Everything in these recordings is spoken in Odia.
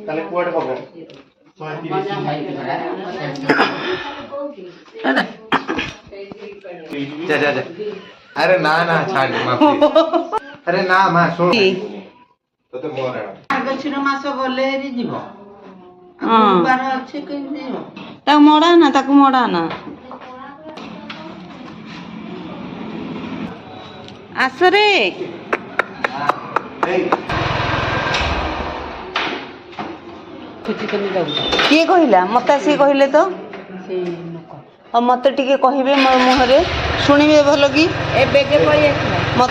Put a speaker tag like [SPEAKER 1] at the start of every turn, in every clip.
[SPEAKER 1] তাহলে কুয়াড়ে হবে जा जा जा अरे ना ना छाड़ दे मां अरे ना मां सुन तो मोर
[SPEAKER 2] आगछिर मास गले हेरी जीवो गुरुवार अछि केमि जीवो
[SPEAKER 3] ता मोड़ा ना ताकू मोड़ा ना आसरे किए कहला मत सी कहले तो और मत टिके कहिबे मो मुहरे सुनिबे भलो की
[SPEAKER 2] ए बेगे पळी आछला
[SPEAKER 3] मत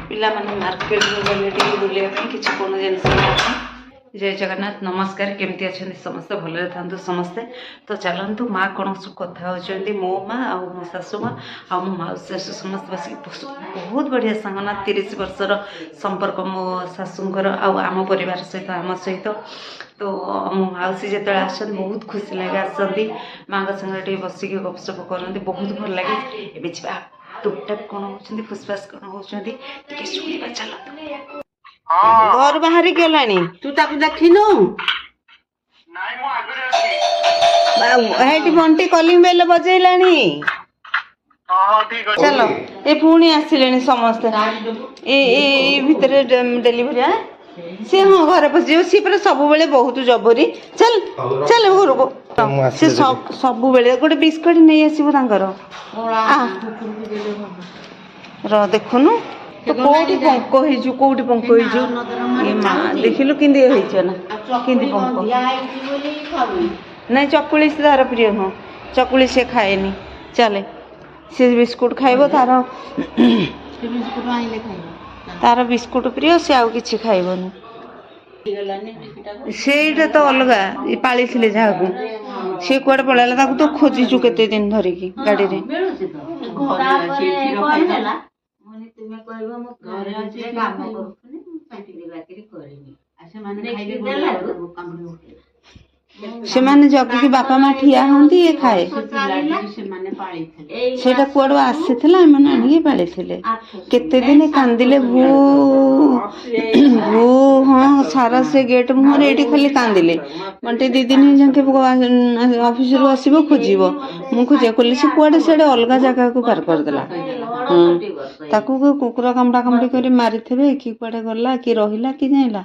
[SPEAKER 3] पिला माने मार्केट में गले टिके बुलिया पे किछ कोनो जिंस जय जगन्नाथ नमस्कार केमती अच्छा समस्त भले था समस्ते तो चलतु माँ कौन सब कथा होती मो माँ आ मो शाशु माँ आ मो माउस शाशु समस्त बस बहुत बढ़िया सांगना 30 वर्षर संपर्क मो शाशुंकर आम परिवार सहित आम सहित तो मो माउसी जो आस बहुत खुशी लगे आसती माँ संगे बसिक गपसप करते बहुत भल लगे ए टुकटाक कौन होती फुसफास कौन होती शुणा चलते घर बाहर गलानी
[SPEAKER 2] तू ताकू देखिनु
[SPEAKER 3] हेटी बंटी कलिंग बेल बजेलानी चलो ये पुणी आसिले समस्ते ए भितर डेलीवरी सी हाँ घर पशि सी पर सब बेले बहुत जबरी चल चल घर को सी सब बेले गोटे बिस्कुट नहीं आसबो तांकर र देखुनु तो कोठी पंक होइजु कोठी पंक होइजु ये मां देखिलु किंदी होइछ ना किंदी पंक नहीं चकुली से तार प्रिय हाँ चकुली से खाएनी चले से बिस्कुट खाइबो तार बिस्कुट प्रिय से आउ किछि खाइबोनी सेटा तो अलग पाली थिले जाकू से कुआडे पळाला ताकू तो खोजिचु केते दिन धरि की गाडी रे
[SPEAKER 2] तुम्हें कहबो मो घरे अछि काम करथुनी चाकरी बाकरी करिनी आ से माने खाइबे बोला कामड़ी उठे
[SPEAKER 3] से माने जग की बापा मां ठिया होंती ये खाए
[SPEAKER 2] से माने पाळी थे
[SPEAKER 3] सेटा कुआडो आसीथिला माने आनी पाळी थिले केते दिन कांदिले भू भू हां सारा से गेट मुहर एठी खाली कांदिले मन्टे दी दिन जंके ऑफिस रु आसीबो खोजिबो मु खोजे कोली से कुआडे सेडे अलगा जगह को पार कर देला ताकू कुकुर कामड़ा कामड़ी कर मारिथे कि कुआडे गला कि रहिला कि जाइला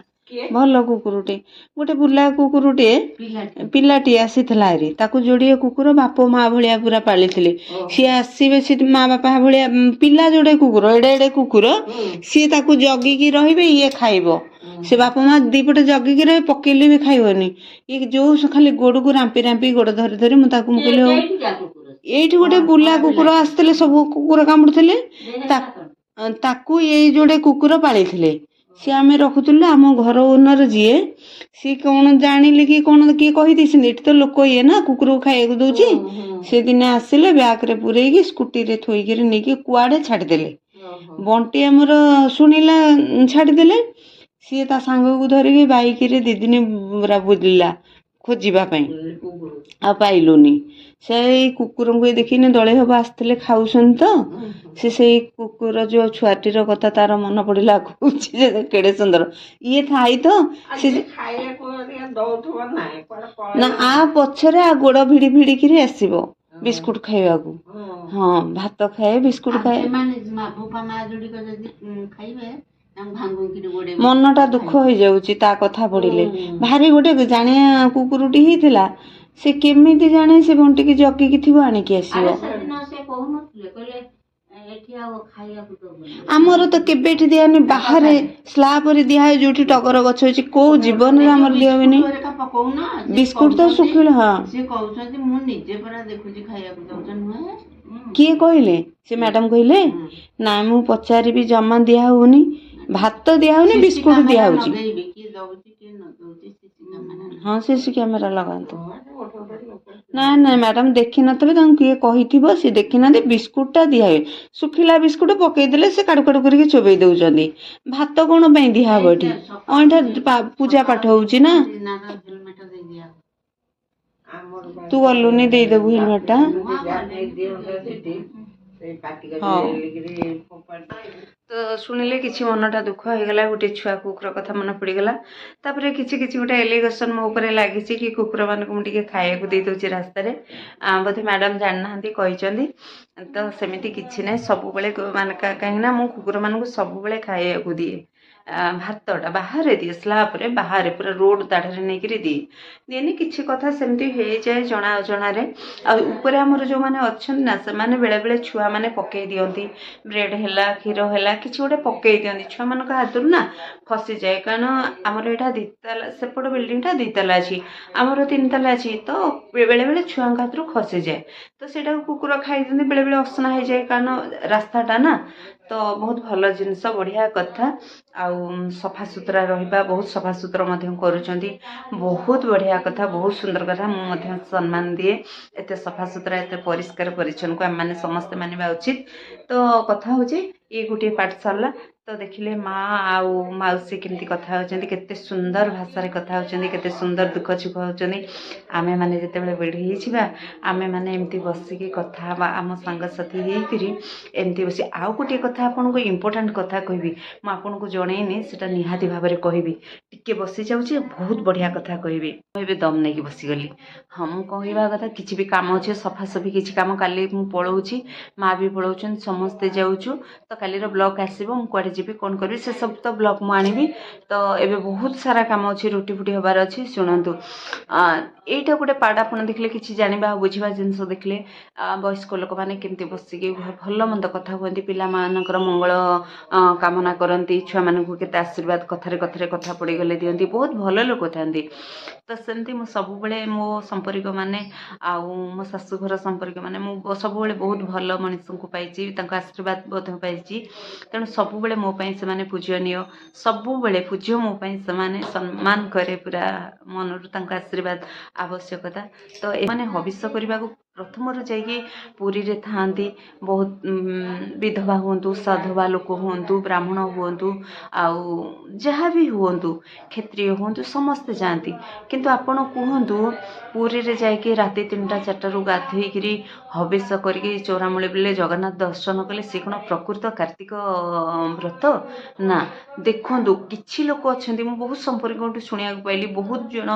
[SPEAKER 3] भल कुकुरटे गोटे बुला कुकुरटे पिलाटी आसीथिला रे ताकू जोड़िए कुकुर बाप माँ भलिया पूरा पाली सी आसबे सी माँ बापा भलिया पिला जोड़े कुकुर एडे एडे कुकुर सी ताकू जगिकी रहिबे ये खाइबो से बाप माँ दीपटे जगिकी रहे पकेले भी खाइबनी ये जो खाली गोड़ को रांपी रांपी गोड़ धरी धरी मु ताकू कहले एठी गोटे बुला कुकुर आसले सब कुकुर कामुड़ुथिले ताकू ये जोड़े कुकुर पालिथिले सी आम रखुलु आम घर ओनर जीए सी कौन जानिले कि कौन किए कही ये तो लोक ये ना कुकुर को खाइक दौची से दिने आसिले बैग रे पूरेकी स्कूटी रे थोइक नहीं कुआडे छाड़देले बंटी आमर शुणिला छाड़देले सी ता सांग को धरिकी बाइक रे दी दिन पूरा बुलिला खोजिबा पई आ पाइलुनी से कुकुर को देखिने दले हब आसते खाऊसन तो से कुकुर जो छुआटीर कथा तार मन पड़ा केड़े सुंदर ये थाई तो ना आ पछरे आ गोड़ भिड़ी भिड़ी किरी आसीबो बिस्कुट खाइबा को हाँ भात खाए बिस्कुट खाए मनटा दुख हो जाउची ता कथा पड़िले भारी गोटे जानिया कुकुरटी ही थिला से केमिति जाने से बंटी की जकी की थिबो आनी की आसीबो आमर तो केबेठी दियानी बाहर स्लाब रे दिया है जोठी टगर गछ होची को जीवन रे हमर दियबेनी बिस्कुट तो सुखिल हां
[SPEAKER 2] से कहउछथि मु निजे परा देखुची खाइया को दउछन न
[SPEAKER 3] किए कहले से मैडम कहले ना मु पचारी भी जमा दिया होनी भात दिया होनी बिस्कुट दिया होची हाँ सीसी कैमेरा लगातु ना ना मैडम देखी नथिबे तां किए कहिथिबो से देखी ना बिस्कुटटा दिया है सुखिला बिस्कुट पकई देले से काडु काडु करके चोबई दउचंदी भात कोन पई दिया हबठी ओइठा पूजा पाठ होउची ना तू गलुनी दे देबु हेलमेटा ତ ଶୁଣିଲେ କିଛି ମନଟା ଦୁଃଖ ହେଇଗଲା, ଗୋଟେ ଛୁଆ କୁକୁର କଥା ମନେ ପଡ଼ିଗଲା। ତାପରେ କିଛି କିଛି ଗୋଟେ ଏଲିଗେସନ୍ ମୋ ଉପରେ ଲାଗିଛି କି କୁକୁରମାନଙ୍କୁ ମୁଁ ଟିକେ ଖାଇବାକୁ ଦେଇ ଦେଉଛି ରାସ୍ତାରେ। ବୋଧେ ମ୍ୟାଡ଼ାମ୍ ଜାଣିନାହାନ୍ତି, କହିଛନ୍ତି। ତ ସେମିତି କିଛି ନାହିଁ, ସବୁବେଳେ ମାନେ କାହିଁକିନା ମୁଁ କୁକୁରମାନଙ୍କୁ ସବୁବେଳେ ଖାଇବାକୁ ଦିଏ। ଭାତଟା ବାହାରେ ଦିଏ, ସ୍ଲାବରେ ବାହାରେ ପୁରା ରୋଡ଼ ଦାଢ଼ରେ ନେଇକିରି ଦିଏନି। କିଛି କଥା ସେମିତି ହେଇଯାଏ ଜଣା ଅଜଣାରେ। ଆଉ ଉପରେ ଆମର ଯେଉଁମାନେ ଅଛନ୍ତି ନା, ସେମାନେ ବେଳେବେଳେ ଛୁଆମାନେ ପକେଇ ଦିଅନ୍ତି, ବ୍ରେଡ଼୍ ହେଲା କ୍ଷୀର ହେଲା କିଛି ଗୋଟେ ପକେଇ ଦିଅନ୍ତି ଛୁଆମାନଙ୍କ ହାତରୁ ନା, ଖସିଯାଏ। କାରଣ ଆମର ଏଇଟା ଦ୍ୱିତାଲା, ସେପଟ ବିଲ୍ଡିଂଟା ଦ୍ୱିତାଲା ଅଛି, ଆମର 3 ତାଲା ଅଛି। ତ ବେଳେବେଳେ ଛୁଆଙ୍କ ହାତରୁ ଖସିଯାଏ, ତ ସେଇଟାକୁ କୁକୁର ଖାଇଦିଅନ୍ତି। ବେଳେବେଳେ ଅସନା ହେଇଯାଏ, କାରଣ ରାସ୍ତାଟା ନା। ତ ବହୁତ ଭଲ ଜିନିଷ, ବଢ଼ିଆ କଥା। ଆଉ ସଫାସୁତୁରା ରହିବା, ବହୁତ ସଫାସୁତୁରା ମଧ୍ୟ କରୁଛନ୍ତି, ବହୁତ ବଢ଼ିଆ କଥା, ବହୁତ ସୁନ୍ଦର କଥା। ମୁଁ ମଧ୍ୟ ସମ୍ମାନ ଦିଏ ଏତେ ସଫାସୁତୁରା, ଏତେ ପରିଷ୍କାର ପରିଚ୍ଛନ୍ନକୁ ଆମେମାନେ ସମସ୍ତେ ମାନିବା ଉଚିତ। ତ କଥା ହେଉଛି ଇଏ ଗୋଟିଏ ପାଠ ସରିଲା। ତ ଦେଖିଲେ ମା ଆଉ ମାଉସୀ କେମିତି କଥା ହେଉଛନ୍ତି, କେତେ ସୁନ୍ଦର ଭାଷାରେ କଥା ହେଉଛନ୍ତି, କେତେ ସୁନ୍ଦର ଦୁଃଖ ସୁଖ ହେଉଛନ୍ତି। ଆମେମାନେ ଯେତେବେଳେ ବେଢ଼ି ହେଇଯିବା, ଆମେମାନେ ଏମିତି ବସିକି କଥା ହେବା, ଆମ ସାଙ୍ଗସାଥି ହେଇକିରି ଏମିତି ବସି। ଆଉ ଗୋଟିଏ କଥା ଆପଣଙ୍କୁ ଇମ୍ପୋର୍ଟାଣ୍ଟ କଥା କହିବି, ମୁଁ ଆପଣଙ୍କୁ ଜଣେଇନି, ସେଟା ନିହାତି ଭାବରେ କହିବି। ଟିକେ ବସିଯାଉଛି, ବହୁତ ବଢ଼ିଆ କଥା କହିବି। ମୁଁ ଏବେ ଦମ୍ ନେଇକି ବସିଗଲି। ହଁ, ମୁଁ କହିବା କଥା, କିଛି ବି କାମ ଅଛି, ସଫାସଫି କିଛି କାମ, କାଲି ମୁଁ ପଳଉଛି, ମା ବି ପଳଉଛନ୍ତି, ସମସ୍ତେ ଯାଉଛୁ। ତ କାଲିର ବ୍ଲଗ୍ ଆସିବ, ମୁଁ କୁଆଡ଼େ ଯିବି, କ'ଣ କରିବି, ସେସବୁ ତ ବ୍ଲଗ୍ ମୁଁ ଆଣିବି। ତ ଏବେ ବହୁତ ସାରା କାମ ଅଛି, ରୁଟି ଫୁଟି ହେବାର ଅଛି। ଶୁଣନ୍ତୁ, ଏଇଟା ଗୋଟେ ପାର୍ଟ ଆପଣ ଦେଖିଲେ, କିଛି ଜାଣିବା ଆଉ ବୁଝିବା ଜିନିଷ ଦେଖିଲେ। ବୟସ୍କ ଲୋକମାନେ କେମିତି ବସିକି ଭଲ ମନ୍ଦ କଥା ହୁଅନ୍ତି, ପିଲାମାନଙ୍କର ମଙ୍ଗଳ କାମନା କରନ୍ତି, ଛୁଆମାନଙ୍କୁ କେତେ ଆଶୀର୍ବାଦ କଥାରେ କଥାରେ କଥା ପଡ଼ିଗଲେ ଦିଅନ୍ତି, ବହୁତ ଭଲ ଲୋକ ଥାନ୍ତି। ତ ସେମିତି ମୁଁ ସବୁବେଳେ ମୋ ସମ୍ପର୍କୀୟମାନେ ଆଉ ମୋ ଶାଶୁଘର ସମ୍ପର୍କୀୟମାନେ, ମୁଁ ସବୁବେଳେ ବହୁତ ଭଲ ମଣିଷଙ୍କୁ ପାଇଛି, ତାଙ୍କ ଆଶୀର୍ବାଦ ମଧ୍ୟ ପାଇଛି। ତେଣୁ ସବୁବେଳେ ମୋ ପାଇଁ ସେମାନେ ପୂଜନୀୟ, ସବୁବେଳେ ପୂଜ୍ୟ ମୋ ପାଇଁ ସେମାନେ, ସମ୍ମାନ କରେ ପୁରା ମନରୁ ତାଙ୍କ ଆଶୀର୍ବାଦ ଆବଶ୍ୟକତା। ତ ଏମାନେ ହବିଷ କରିବାକୁ ପ୍ରଥମରୁ ଯାଇକି ପୁରୀରେ ଥାଆନ୍ତି। ବହୁତ ବିଧବା ହୁଅନ୍ତୁ, ସାଧବା ଲୋକ ହୁଅନ୍ତୁ, ବ୍ରାହ୍ମଣ ହୁଅନ୍ତୁ, ଆଉ ଯାହା ବି ହୁଅନ୍ତୁ, କ୍ଷତ୍ରିୟ ହୁଅନ୍ତୁ, ସମସ୍ତେ ଯାଆନ୍ତି। କିନ୍ତୁ ଆପଣ କୁହନ୍ତୁ, ପୁରୀରେ ଯାଇକି ରାତି 3ଟା 4ଟାରୁ ଗାଧୋଇକିରି ହବିଷ କରିକି ଚଉରାମୂଳେ ବୁଲିଲେ, ଜଗନ୍ନାଥ ଦର୍ଶନ କଲେ, ସେ କ'ଣ ପ୍ରକୃତ କାର୍ତ୍ତିକ ବ୍ରତ? ନା। ଦେଖନ୍ତୁ, କିଛି ଲୋକ ଅଛନ୍ତି, ମୁଁ ବହୁତ ସମ୍ପର୍କଙ୍କଠୁ ଶୁଣିବାକୁ ପାଇଲି, ବହୁତ ଜଣ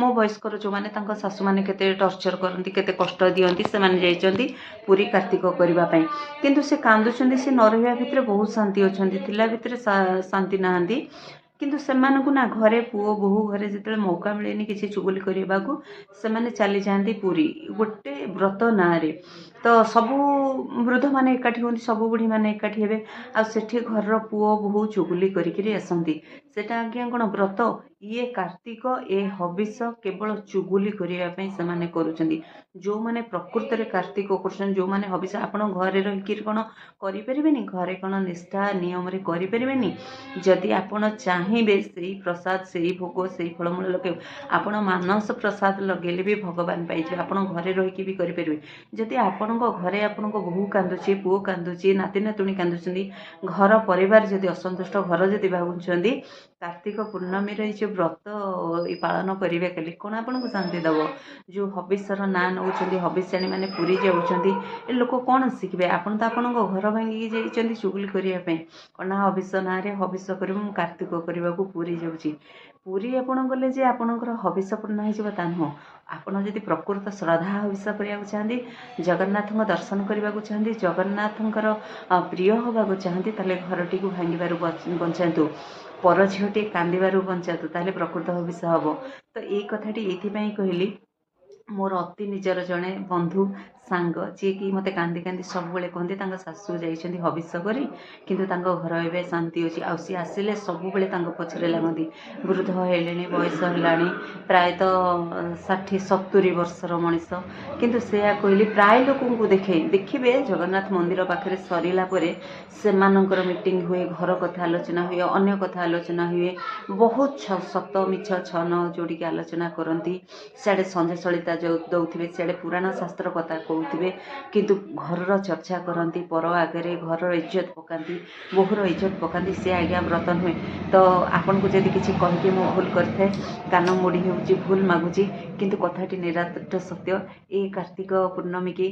[SPEAKER 3] ମୋ ବୟସ୍କର ଯେଉଁମାନେ, ତାଙ୍କ ଶାଶୁମାନେ କେତେ ଟର୍ଚର କରନ୍ତି, କେତେ କଷ୍ଟ ଦିଅନ୍ତି, ସେମାନେ ଯାଇଛନ୍ତି ପୁରୀ କାର୍ତ୍ତିକ କରିବା ପାଇଁ। କିନ୍ତୁ ସେ କାନ୍ଦୁଛନ୍ତି, ସେ ନ ରହିବା ଭିତରେ ବହୁତ ଶାନ୍ତି ଅଛନ୍ତି, ଥିଲା ଭିତରେ ଶାନ୍ତି ନାହାନ୍ତି। କିନ୍ତୁ ସେମାନଙ୍କୁ ନା, ଘରେ ପୁଅ ବୋହୂ ଘରେ ଯେତେବେଳେ ମୌକା ମିଳେନି କିଛି ଚୁଗୁଲି କରିବାକୁ, ସେମାନେ ଚାଲିଯାଆନ୍ତି ପୁରୀ ଗୋଟେ ବ୍ରତ ନାଁରେ। ତ ସବୁ ବୃଦ୍ଧମାନେ ଏକାଠି ହୁଅନ୍ତି, ସବୁ ବୁଢ଼ୀମାନେ ଏକାଠି ହେବେ, ଆଉ ସେଠି ଘରର ପୁଅ ବୋହୂ ଚୁଗୁଲି କରିକିରି ଆସନ୍ତି। ସେଟା ଆଜ୍ଞା କ'ଣ ବ୍ରତ? ଇଏ କାର୍ତ୍ତିକ, ଏ ହବିଷ କେବଳ ଚୁଗୁଲି କରିବା ପାଇଁ ସେମାନେ କରୁଛନ୍ତି। ଯେଉଁମାନେ ପ୍ରକୃତରେ କାର୍ତ୍ତିକ କରୁଛନ୍ତି, ଯେଉଁମାନେ ହବିଷ, ଆପଣ ଘରେ ରହିକିରି କ'ଣ କରିପାରିବେନି? ଘରେ କ'ଣ ନିଷ୍ଠା ନିୟମରେ କରିପାରିବେନି? ଯଦି ଆପଣ ଚାହିଁବେ, ସେଇ ପ୍ରସାଦ, ସେଇ ଭୋଗ, ସେଇ ଫଳମୂଳ ଲଗାଇବେ। ଆପଣ ମାନସ ପ୍ରସାଦ ଲଗେଇଲେ ବି ଭଗବାନ ପାଇଯିବେ, ଆପଣ ଘରେ ରହିକି ବି କରିପାରିବେ। ଯଦି ଆପଣଙ୍କ ଘରେ ଆପଣଙ୍କ ବୋହୂ କାନ୍ଦୁଛି, ପୁଅ କାନ୍ଦୁଛି, ନାତି ନାତୁଣୀ କାନ୍ଦୁଛନ୍ତି, ଘର ପରିବାର ଯଦି ଅସନ୍ତୁଷ୍ଟ, ଘର ଯଦି ଭାବୁଛନ୍ତି, କାର୍ତ୍ତିକ ପୂର୍ଣ୍ଣମୀର ଏଇ ଯେଉଁ ବ୍ରତ ପାଳନ କରିବେ କାଲି, କ'ଣ ଆପଣଙ୍କୁ ଶାନ୍ତି ଦେବ? ଯେଉଁ ହବିଷର ନାଁ ନେଉଛନ୍ତି, ହବିଷାଣୀମାନେ ପୁରୀ ଯାଉଛନ୍ତି, ଏ ଲୋକ କ'ଣ ଶିଖିବେ? ଆପଣ ତ ଆପଣଙ୍କ ଘର ଭାଙ୍ଗିକି ଯାଇଛନ୍ତି ଚୁଗୁଲି କରିବା ପାଇଁ। କ'ଣ ନା, ହବିଷ ନାଁରେ ହବିଷ କରିବୁ, ମୁଁ କାର୍ତ୍ତିକ କରିବାକୁ ପୁରୀ ଯାଉଛି। ପୁରୀ ଆପଣ ଗଲେ ଯେ ଆପଣଙ୍କର ହବିଷ ପୂର୍ଣ୍ଣ ହେଇଯିବ, ତା ନୁହଁ। ଆପଣ ଯଦି ପ୍ରକୃତ ଶ୍ରଦ୍ଧା ହବିଷ କରିବାକୁ ଚାହାନ୍ତି, ଜଗନ୍ନାଥଙ୍କ ଦର୍ଶନ କରିବାକୁ ଚାହାନ୍ତି, ଜଗନ୍ନାଥଙ୍କର ପ୍ରିୟ ହେବାକୁ ଚାହାନ୍ତି, ତାହେଲେ ଘରଟିକୁ ଭାଙ୍ଗିବାରୁ ବଞ୍ଚାନ୍ତୁ, ପର ଝିଅଟିଏ କାନ୍ଦିବାରୁ ବଞ୍ଚାନ୍ତୁ, ତାହେଲେ ପ୍ରକୃତ ହବିଷ ହେବ। ତ ଏଇ କଥାଟି ଏଇଥିପାଇଁ କହିଲି, ମୋର ଅତି ନିଜର ଜଣେ ବନ୍ଧୁ ସାଙ୍ଗ, ଯିଏକି ମୋତେ କାନ୍ଦି କାନ୍ଦି ସବୁବେଳେ କହନ୍ତି, ତାଙ୍କ ଶାଶୁ ଯାଇଛନ୍ତି ହବିଷ କରି, କିନ୍ତୁ ତାଙ୍କ ଘର ଏବେ ଶାନ୍ତି ଅଛି। ଆଉ ସିଏ ଆସିଲେ ସବୁବେଳେ ତାଙ୍କ ପଛରେ ଲାଗନ୍ତି। ବୃଦ୍ଧ ହେଲେଣି, ବୟସ ହେଲାଣି, ପ୍ରାୟତଃ 60-70 ବର୍ଷର ମଣିଷ। କିନ୍ତୁ ସେୟା କହିଲି, ପ୍ରାୟ ଲୋକଙ୍କୁ ଦେଖିବେ ଜଗନ୍ନାଥ ମନ୍ଦିର ପାଖରେ ସରିଲା ପରେ ସେମାନଙ୍କର ମିଟିଂ ହୁଏ, ଘର କଥା ଆଲୋଚନା ହୁଏ, ଅନ୍ୟ କଥା ଆଲୋଚନା ହୁଏ, ବହୁତ ସତ ମିଛ ଛନ ଯୋଡ଼ିକି ଆଲୋଚନା କରନ୍ତି। ସିଆଡ଼େ ସଞ୍ଜ ସଳିତା ଦେଉଥିବେ, ସିଆଡ଼େ ପୁରାଣ ଶାସ୍ତ୍ର କଥା କହୁଥିବେ କିନ୍ତୁ ଘରର ଚର୍ଚ୍ଚା କରନ୍ତି, ପର ଆଗରେ ଘରର ଇଜ୍ଜତ ପକାନ୍ତି, ବୋହୂର ଇଜ୍ଜତ ପକାନ୍ତି, ସେ ଆଜ୍ଞା ବ୍ରତ ନୁହେଁ। ତ ଆପଣଙ୍କୁ ଯଦି କିଛି କହିକି ମୁଁ ଭୁଲ କରିଥାଏ କାନ ମୋଡ଼ି ହେଉଛି, ଭୁଲ ମାଗୁଛି, କିନ୍ତୁ କଥାଟି ନିରାଟ ସତ୍ୟ। ଏଇ କାର୍ତ୍ତିକ ପୂର୍ଣ୍ଣମୀକି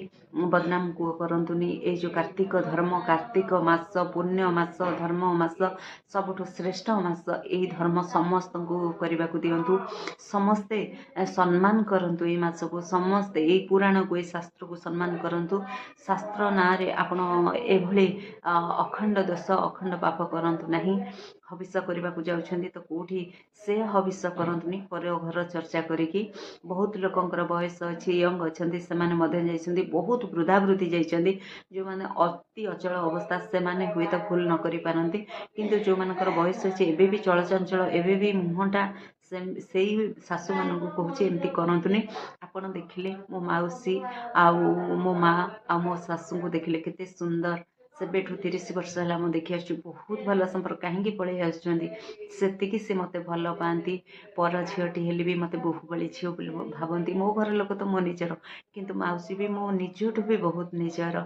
[SPEAKER 3] ବଦନାମ କରନ୍ତୁନି। ଏଇ ଯେଉଁ କାର୍ତ୍ତିକ ଧର୍ମ, କାର୍ତ୍ତିକ ମାସ, ପୁଣ୍ୟ ମାସ, ଧର୍ମ ମାସ, ସବୁଠୁ ଶ୍ରେଷ୍ଠ ମାସ। ଏଇ ଧର୍ମ ସମସ୍ତଙ୍କୁ କରିବାକୁ ଦିଅନ୍ତୁ, ସମସ୍ତେ ସମ୍ମାନ କରନ୍ତୁ ଏଇ ମାସକୁ, ସମସ୍ତେ ଏଇ ପୁରାଣକୁ, ଏଇ ଶାସ୍ତ୍ରକୁ ସମ୍ମାନ କରନ୍ତୁ। ଶାସ୍ତ୍ର ନାଁରେ ଆପଣ ଏଭଳି ଅଖଣ୍ଡ ଦୋଷ, ଅଖଣ୍ଡ ପାପ କରନ୍ତୁ ନାହିଁ। ହବିଷ କରିବାକୁ ଯାଉଛନ୍ତି ତ କେଉଁଠି ସେ ହବିଷ କରନ୍ତୁନି ପର ଘର ଚର୍ଚ୍ଚା କରିକି। ବହୁତ ଲୋକଙ୍କର ବୟସ ଅଛି, ୟଙ୍ଗ ଅଛନ୍ତି, ସେମାନେ ମଧ୍ୟ ଯାଇଛନ୍ତି, ବହୁତ ବୃଦ୍ଧାବୃଦ୍ଧି ଯାଇଛନ୍ତି, ଯେଉଁମାନେ ଅତି ଅଚଳ ଅବସ୍ଥା ସେମାନେ ହୁଏତ ଭୁଲ ନ କରିପାରନ୍ତି, କିନ୍ତୁ ଯେଉଁମାନଙ୍କର ବୟସ ଅଛି ଏବେ ବି ଚଳଚଞ୍ଚଳ, ଏବେ ବି ମୁହଁଟା ସେଇ ଶାଶୁମାନଙ୍କୁ କହୁଛି ଏମିତି କରନ୍ତୁନି। ଆପଣ ଦେଖିଲେ ମୋ ମାଉସୀ ଆଉ ମୋ ମା ଆଉ ମୋ ଶାଶୁଙ୍କୁ ଦେଖିଲେ କେତେ ସୁନ୍ଦର, ସେବେଠୁ 30 ବର୍ଷ ହେଲା ମୁଁ ଦେଖି ଆସୁଛି, ବହୁତ ଭଲ ସମ୍ପର୍କ। କାହିଁକି ପଳେଇ ଆସୁଛନ୍ତି? ସେତିକି ସେ ମୋତେ ଭଲ ପାଆନ୍ତି। ପର ଝିଅଟି ହେଲେ ବି ମୋତେ ବୋହୂ ଭଳି ଝିଅ ବୋଲି ଭାବନ୍ତି। ମୋ ଘର ଲୋକ ତ ମୋ ନିଜର, କିନ୍ତୁ ମାଉସୀ ବି ମୋ ନିଜଠୁ ବି ବହୁତ ନିଜର।